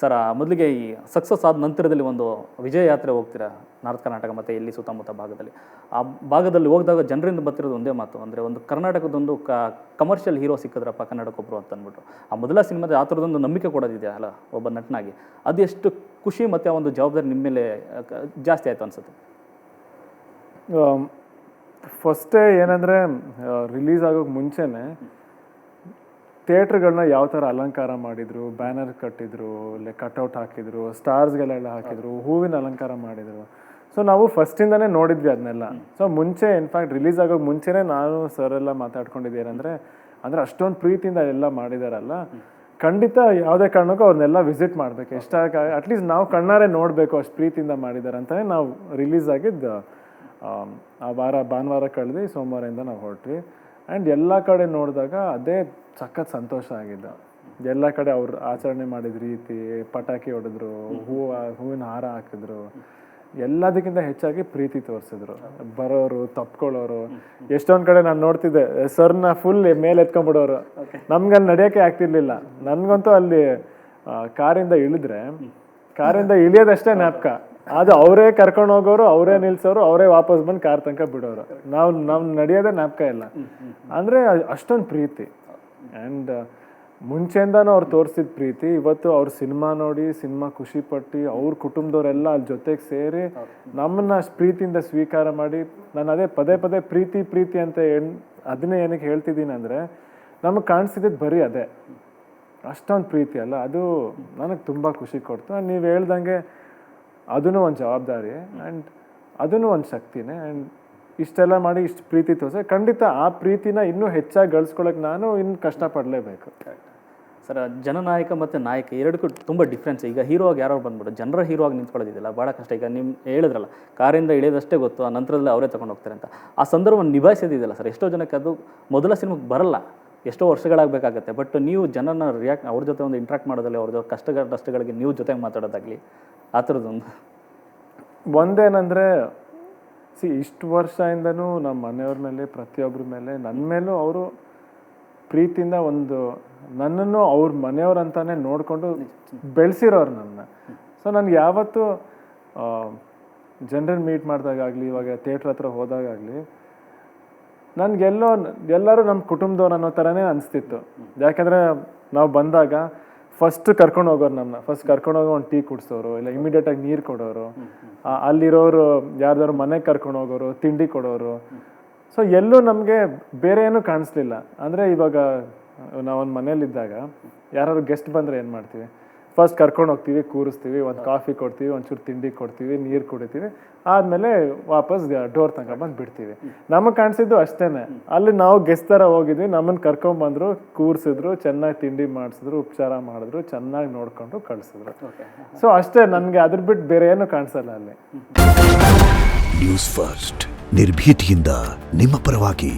Sir ಮೊದಲಿಗೆ ಈ success ಆದ ನಂತರದಲ್ಲಿ ಒಂದು ವಿಜಯ ಯಾತ್ರೆ ಹೋಗ್ತೀರಾ ನಾರ್ತ್ ಕರ್ನಾಟಕ ಮತ್ತು ಇಲ್ಲಿ ಸುತ್ತಮುತ್ತ ಭಾಗದಲ್ಲಿ. ಆ ಭಾಗದಲ್ಲಿ ಹೋಗಿದಾಗ ಜನರಿಂದ ಬರ್ತಿರೋದು ಒಂದೇ ಮಾತು, ಅಂದರೆ ಒಂದು ಕರ್ನಾಟಕದೊಂದು ಕಮರ್ಷಿಯಲ್ ಹೀರೋ ಸಿಕ್ಕಿದ್ರಪ್ಪ ಕನ್ನಡಕ್ಕೊಬ್ಬರು ಅಂತ ಅಂದ್ಬಿಟ್ಟು. ಆ ಮೊದಲ ಸಿನಿಮಾದ ಆ ಥರದೊಂದು ನಂಬಿಕೆ ಕೊಡೋದಿದೆಯಾ ಅಲ್ಲ ಒಬ್ಬ ನಟನಾಗಿ, ಅದು ಎಷ್ಟು ಖುಷಿ ಮತ್ತು ಆ ಒಂದು ಜವಾಬ್ದಾರಿ ನಿಮ್ಮ ಮೇಲೆ ಜಾಸ್ತಿ ಆಯಿತು ಅನ್ಸುತ್ತೆ? ಫಸ್ಟೇ ಏನಂದರೆ ರಿಲೀಸ್ ಆಗೋಕ್ಕೆ ಮುಂಚೆನೇ ಥಿಯೇಟ್ರ್ಗಳನ್ನ ಯಾವ ಥರ ಅಲಂಕಾರ ಮಾಡಿದರು, ಬ್ಯಾನರ್ ಕಟ್ಟಿದ್ರು, ಕಟ್ಔಟ್ ಹಾಕಿದ್ರು, ಸ್ಟಾರ್ಸ್ಗಳೆಲ್ಲ ಹಾಕಿದ್ರು, ಹೂವಿನ ಅಲಂಕಾರ ಮಾಡಿದರು. ಸೊ ನಾವು ಫಸ್ಟಿಂದನೇ ನೋಡಿದ್ವಿ ಅದನ್ನೆಲ್ಲ. ಸೊ ಮುಂಚೆ ಇನ್ಫ್ಯಾಕ್ಟ್ ರಿಲೀಸ್ ಆಗೋಕ್ಕೆ ಮುಂಚೆನೇ ನಾನು ಸರ್ ಎಲ್ಲ ಮಾತಾಡ್ಕೊಂಡಿದ್ದೇನೆಂದರೆ, ಅಂದರೆ ಅಷ್ಟೊಂದು ಪ್ರೀತಿಯಿಂದ ಎಲ್ಲ ಮಾಡಿದಾರಲ್ಲ, ಖಂಡಿತ ಯಾವುದೇ ಕಾರಣಕ್ಕೂ ಅವ್ರನ್ನೆಲ್ಲ ವಿಸಿಟ್ ಮಾಡಬೇಕು, ಅಟ್ಲೀಸ್ಟ್ ನಾವು ಕಣ್ಣಾರೆ ನೋಡಬೇಕು, ಅಷ್ಟು ಪ್ರೀತಿಯಿಂದ ಮಾಡಿದ್ದಾರೆ ಅಂತಲೇ ನಾವು ರಿಲೀಸ್ ಆಗಿದ್ದು ಆ ಭಾನುವಾರ ಕಳೆದು ಸೋಮವಾರದಿಂದ ನಾವು ಹೊರಟ್ವಿ. ಆ್ಯಂಡ್ ಎಲ್ಲ ಕಡೆ ನೋಡಿದಾಗ ಅದೇ ಸಖತ್ ಸಂತೋಷ ಆಗಿದ್ದು. ಎಲ್ಲ ಕಡೆ ಅವ್ರು ಆಚರಣೆ ಮಾಡಿದ ರೀತಿ, ಪಟಾಕಿ ಹೊಡೆದ್ರು, ಹೂವಿನ ಹಾರ ಹಾಕಿದ್ರು, ಎಲ್ಲದಕ್ಕಿಂತ ಹೆಚ್ಚಾಗಿ ಪ್ರೀತಿ ತೋರಿಸಿದ್ರು. ಬರೋರು, ತಪ್ಕೊಳ್ಳೋರು, ಎಷ್ಟೊಂದು ಕಡೆ ನಾನು ನೋಡ್ತಿದ್ದೆ ಸರ್ನ ಫುಲ್ ಮೇಲೆ ಎತ್ಕೊಂಡ್ಬಿಡೋರು. ನಮ್ಗಲ್ಲಿ ನಡೆಯೋಕ್ಕೆ ಆಗ್ತಿರ್ಲಿಲ್ಲ. ನನಗಂತೂ ಅಲ್ಲಿ ಕಾರಿಂದ ಇಳಿಯೋದಷ್ಟೇ ಜ್ಞಾಪಕ. ಅದು ಅವರೇ ಕರ್ಕೊಂಡು ಹೋಗೋರು, ಅವರೇ ನಿಲ್ಸೋರು, ಅವರೇ ವಾಪಸ್ ಬಂದು ಕಾರ್ ತನಕ ಬಿಡೋರು. ನಾವು ನಡೆಯೋದೇ ಜ್ಞಾಪಕ ಇಲ್ಲ. ಅಂದರೆ ಅಷ್ಟೊಂದು ಪ್ರೀತಿ. ಆ್ಯಂಡ್ ಮುಂಚೆಯಿಂದನೂ ಅವ್ರು ತೋರಿಸಿದ ಪ್ರೀತಿ ಇವತ್ತು ಅವ್ರ ಸಿನಿಮಾ ನೋಡಿ, ಸಿನಿಮಾ ಖುಷಿಪಟ್ಟು ಅವ್ರ ಕುಟುಂಬದವರೆಲ್ಲ ಅಲ್ಲಿ ಜೊತೆಗೆ ಸೇರಿ ನಮ್ಮನ್ನು ಅಷ್ಟು ಪ್ರೀತಿಯಿಂದ ಸ್ವೀಕಾರ ಮಾಡಿ, ನಾನು ಅದೇ ಪದೇ ಪ್ರೀತಿ ಅಂತ ಅದನ್ನೇ ಏನಕ್ಕೆ ಹೇಳ್ತಿದ್ದೀನಿ ಅಂದರೆ, ನಮಗೆ ಕಾಣಿಸ್ತಿದ್ದು ಬರೀ ಅದೇ, ಅಷ್ಟೊಂದು ಪ್ರೀತಿ ಅಲ್ಲ, ಅದು ನನಗೆ ತುಂಬ ಖುಷಿ ಕೊಡ್ತು. ನೀವು ಹೇಳ್ದಂಗೆ ಅದೂ ಒಂದು ಜವಾಬ್ದಾರಿ ಆ್ಯಂಡ್ ಅದೂ ಒಂದು ಶಕ್ತಿನೇ. ಆ್ಯಂಡ್ ಇಷ್ಟೆಲ್ಲ ಮಾಡಿ ಇಷ್ಟು ಪ್ರೀತಿ ತೋರಿಸಿ ಖಂಡಿತ ಆ ಪ್ರೀತಿನ ಇನ್ನೂ ಹೆಚ್ಚಾಗಿ ಗಳಿಸ್ಕೊಳ್ಳೋಕೆ ನಾನು ಇನ್ನು ಕಷ್ಟಪಡಲೇಬೇಕು. ಸರ್, ಜನನಾಯಕ ಮತ್ತು ನಾಯಕ ಎರಡಕ್ಕೂ ತುಂಬ ಡಿಫ್ರೆನ್ಸ್. ಈಗ ಹೀರೋ ಆಗಿ ಯಾರೋ ಬಂದ್ಬಿಟ್ಟು ಜನರ ಹೀರೋ ಆಗಿ ನಿಂತ್ಕೊಳ್ಳೋದಿಲ್ಲ, ಭಾಳ ಕಷ್ಟ. ಈಗ ನಿಮ್ಮ ಹೇಳಿದ್ರಲ್ಲ, ಕಾರಿಂದ ಇಳಿಯೋದಷ್ಟೇ ಗೊತ್ತು, ಆ ನಂತರದಲ್ಲಿ ಅವರೇ ತಗೊಂಡು ಹೋಗ್ತಾರೆ ಅಂತ. ಆ ಸಂದರ್ಭವನ್ನು ನಿಭಾಯಿಸೋದಿದೆಯಲ್ಲ ಸರ್, ಎಷ್ಟೋ ಜನಕ್ಕೆ ಅದು ಮೊದಲ ಸಿನಿಮಾಗೆ ಬರಲ್ಲ, ಎಷ್ಟೋ ವರ್ಷಗಳಾಗಬೇಕಾಗತ್ತೆ. ಬಟ್ ನೀವು ಜನನ ಅವ್ರ ಜೊತೆ ಒಂದು ಇಂಟ್ರಾಕ್ಟ್ ಮಾಡೋದಲ್ಲಿ, ಅವ್ರದ್ದು ಕಷ್ಟಗಳಿಗೆ ನೀವು ಜೊತೆಗೆ ಮಾತಾಡೋದಾಗಲಿ, ಆ ಥರದ್ದೊಂದು ಒಂದೇನಂದರೆ ಇಷ್ಟು ವರ್ಷದಿಂದನೂ ನಮ್ಮ ಮನೆಯವ್ರ ಮೇಲೆ, ಪ್ರತಿಯೊಬ್ಬರ ಮೇಲೆ, ನನ್ನ ಮೇಲೂ ಅವರು ಪ್ರೀತಿಯಿಂದ ನನ್ನನ್ನು ಅವ್ರ ಮನೆಯವ್ರಂತಾನೆ ನೋಡಿಕೊಂಡು ಬೆಳೆಸಿರೋರು ನನ್ನ. ಸೊ ನನಗೆ ಯಾವತ್ತೂ ಜನರನ್ನ ಮೀಟ್ ಮಾಡಿದಾಗಲಿ, ಇವಾಗ ಥಿಯೇಟ್ರ್ ಹತ್ರ ಹೋದಾಗಲಿ, ಎಲ್ಲರೂ ನಮ್ಮ ಕುಟುಂಬದವ್ರು ಅನ್ನೋ ಥರನೇ ಅನಿಸ್ತಿತ್ತು. ಯಾಕೆಂದರೆ ನಾವು ಬಂದಾಗ ಫಸ್ಟ್ ಕರ್ಕೊಂಡು ಹೋಗೋರು ಒಂದು ಟೀ ಕುಡಿಸೋರು, ಇಲ್ಲ ಇಮಿಡಿಯೇಟಾಗಿ ನೀರು ಕೊಡೋರು, ಅಲ್ಲಿರೋರು ಯಾರ್ದಾರು ಮನೆಗೆ ಕರ್ಕೊಂಡು ಹೋಗೋರು, ತಿಂಡಿ ಕೊಡೋರು. ಸೊ ಎಲ್ಲೂ ನಮಗೆ ಬೇರೆ ಏನೂ ಕಾಣಿಸ್ಲಿಲ್ಲ. ಅಂದರೆ ಇವಾಗ ನಾವೊಂದು ಮನೇಲಿದ್ದಾಗ ಯಾರು ಗೆಸ್ಟ್ ಬಂದರೆ ಏನು ಮಾಡ್ತೀವಿ, ಫಸ್ಟ್ ಕರ್ಕೊಂಡು ಹೋಗ್ತೀವಿ, ಕೂರಿಸ್ತೀವಿ, ಒಂದು ಕಾಫಿ ಕೊಡ್ತೀವಿ, ಒಂಚೂರು ತಿಂಡಿ ಕೊಡ್ತೀವಿ, ನೀರು ಕುಡಿತೀವಿ, ಆದಮೇಲೆ ವಾಪಸ್ ಡೋರ್ ತನಕ ಬಂದು ಬಿಡ್ತೀವಿ. ನಮಗೆ ಕಾಣಿಸಿದ್ದು ಅಷ್ಟೇ. ಅಲ್ಲಿ ನಾವು ಗೆಸ್ಟ್ ಥರ ಹೋಗಿದ್ವಿ, ನಮ್ಮನ್ನು ಕರ್ಕೊಂಬಂದರು, ಕೂರಿಸಿದ್ರು, ಚೆನ್ನಾಗಿ ತಿಂಡಿ ಮಾಡಿಸಿದ್ರು, ಉಪಚಾರ ಮಾಡಿದ್ರು, ಚೆನ್ನಾಗಿ ನೋಡಿಕೊಂಡು ಕಳಿಸಿದ್ರು. ಸೊ ಅಷ್ಟೇ, ನನಗೆ ಅದ್ರ ಬಿಟ್ಟು ಬೇರೆ ಏನೂ ಕಾಣಿಸಲ್ಲ ಅಲ್ಲಿ. ನ್ಯೂಸ್ ಫಸ್ಟ್, ನಿರ್ಭೀತಿಯಿಂದ ನಿಮ್ಮ ಪರವಾಗಿ.